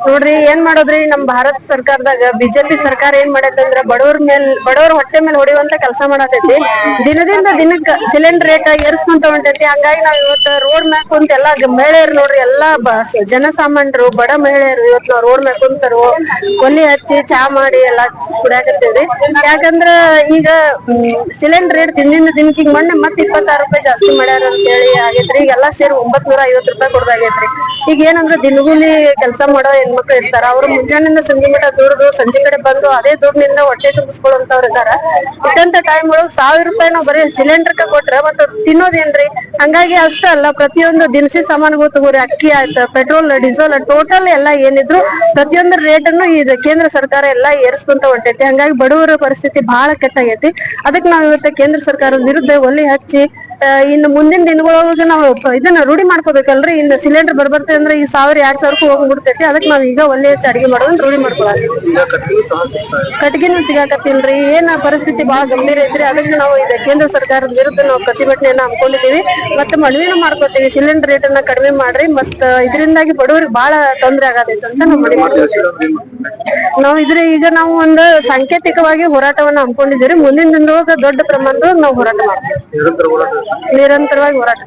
ನೋಡ್ರಿ ಏನ್ ಮಾಡೋದ್ರಿ ನಮ್ ಭಾರತ ಸರ್ಕಾರದಾಗ ಬಿಜೆಪಿ ಸರ್ಕಾರ ಏನ್ ಮಾಡೈತಂದ್ರ ಬಡವ್ರ ಹೊಟ್ಟೆ ಮೇಲೆ ಹೊಡೆಯುವಂತ ಕೆಲಸ ಮಾಡತೈತಿ. ದಿನದಿಂದ ದಿನಕ್ಕ ಸಿಲಿಂಡರ್ ರೇಟ್ ಏರ್ಸ್ಕೊಂತ ಹೊಂಟೈತಿ. ಹಂಗಾಗಿ ನಾವ್ ಇವತ್ತು ರೋಡ್ ಮ್ಯಾಗ ಕುಂತ ಎಲ್ಲಾ ಮಹಿಳೆಯರು ನೋಡ್ರಿ ಎಲ್ಲಾ ಜನಸಾಮಾನ್ಯರು ಬಡ ಮಹಿಳೆಯರು ಇವತ್ ನಾವ್ ರೋಡ್ ಮ್ಯಾಗ ಕುಂತರು ಒಲಿ ಹಚ್ಚಿ ಚಾ ಮಾಡಿ ಎಲ್ಲಾ ಕುಡಿಯಾಕತ್ತೇವ್ರಿ. ಯಾಕಂದ್ರ ಈಗ ಸಿಲಿಂಡರ್ ರೇಟ್ ದಿನದಿಂದ ದಿನಕ್ಕೆ ಈಗ ಮೊನ್ನೆ ಮತ್ತ್ 26 ರೂಪಾಯಿ ಜಾಸ್ತಿ ಮಾಡ್ಯಾರ ಅಂತ ಹೇಳಿ ಆಗೇತ್ರಿ. ಈಗ ಎಲ್ಲಾ ಸೇರಿ 950 ರೂಪಾಯಿ ಕೊಡದಾಗೈತ್ರಿ. ಈಗ ಏನಂದ್ರ ದಿನಗೂಲಿ ಕೆಲಸ ಮಾಡೋ ಹೆಣ್ಮಕ್ಳು ಇರ್ತಾರ, ಅವ್ರು ಮುಂಜಾನೆಯಿಂದ ಸಂಜೆ ಮಟ ದುಡ್ದು ಸಂಜೆ ಕಡೆ ಬಂದು ಅದೇ ದುಡ್ಡಿನಿಂದ ಹೊಟ್ಟೆ ತುಂಬಿಸ್ಕೊಳ್ಳುವಂತವ್ರು ಇದಾರ. ಇಟ್ಟಂತ ಟೈಮ್ ಒಳಗ್ 1000 ರೂಪಾಯಿ ನಾವ್ ಬರೀ ಸಿಲಿಂಡರ್ಕ ಕೊಟ್ರ ಮತ್ತ ತಿನ್ನೋದೇನ್ರಿ? ಹಂಗಾಗಿ ಅಷ್ಟ ಅಲ್ಲ, ಪ್ರತಿಯೊಂದು ದಿನಸಿ ಸಾಮಾನುಗಳು ತಗೋರಿ, ಅಕ್ಕಿ ಆಯ್ತ, ಪೆಟ್ರೋಲ್, ಡೀಸೆಲ್ ಟೋಟಲ್ ಎಲ್ಲಾ ಏನಿದ್ರು ಪ್ರತಿಯೊಂದು ರೇಟ್ ಅನ್ನು ಈ ಕೇಂದ್ರ ಸರ್ಕಾರ ಎಲ್ಲಾ ಏರ್ಸ್ಕೊಂತ ಹೊಂಟೈತಿ. ಹಂಗಾಗಿ ಬಡವರ ಪರಿಸ್ಥಿತಿ ಬಹಳ ಕೆಟ್ಟಾಗೈತಿ. ಅದಕ್ ನಾವ್ ಇವತ್ತ ಕೇಂದ್ರ ಸರ್ಕಾರದ ವಿರುದ್ಧ ಒಲಿ ಹಚ್ಚಿ ಇನ್ನು ಮುಂದಿನ ದಿನಗಳೊಳಗೆ ನಾವು ಇದನ್ನ ರೂಢಿ ಮಾಡ್ಕೋಬೇಕಲ್ರಿ. ಇನ್ನು ಸಿಲಿಂಡರ್ ಬರ್ಬರ್ತೇ ಅಂದ್ರೆ ಈ 1000-2000 ಹೋಗ್ಬಿಡ್ತೈತಿ. ಅದಕ್ ನಾವ್ ಈಗ ಒಲೆ ಹಚ್ಚಿ ಅಡಿಗೆ ಮಾಡೋದನ್ನ ರೂಢಿ ಮಾಡ್ಕೊಳಾಕ ಕಟ್ಗಿನೂ ಸಿಗಾಕತ್ತಿಲ್ರಿ. ಏನ್ ಪರಿಸ್ಥಿತಿ ಬಹಳ ಗಂಭೀರ ಐತ್ರಿ. ಅದಕ್ಕೆ ನಾವು ಈಗ ಕೇಂದ್ರ ಸರ್ಕಾರದ ವಿರುದ್ಧ ನಾವು ಪ್ರತಿಭಟನೆಯನ್ನ ಹಮ್ಮಿಕೊಂಡಿದೀವಿ. ಮತ್ತೆ ಮನವಿನೂ ಮಾಡ್ಕೋತೀವಿ, ಸಿಲಿಂಡರ್ ರೇಟ್ ಅನ್ನ ಕಡಿಮೆ ಮಾಡ್ರಿ, ಮತ್ತ ಇದರಿಂದಾಗಿ ಬಡವರಿಗೆ ಬಹಳ ತೊಂದರೆ ಆಗತೈತೆ ಅಂತ ನಾವು ಮನವಿ ಮಾಡ್ತೀವಿ. ನಾವು ಈಗ ನಾವು ಒಂದು ಸಾಂಕೇತಿಕವಾಗಿ ಹೋರಾಟವನ್ನ ಹಮ್ಮಿಕೊಂಡಿದ್ದೀವಿ. ಮುಂದಿನ ದಿನದೊಳಗ ದೊಡ್ಡ ಪ್ರಮಾಣದೊಳಗೆ ನಾವು ಹೋರಾಟ ಮಾಡ್ತೀವಿ, ನಿರಂತರವಾಗಿ ಹೋರಾಟ.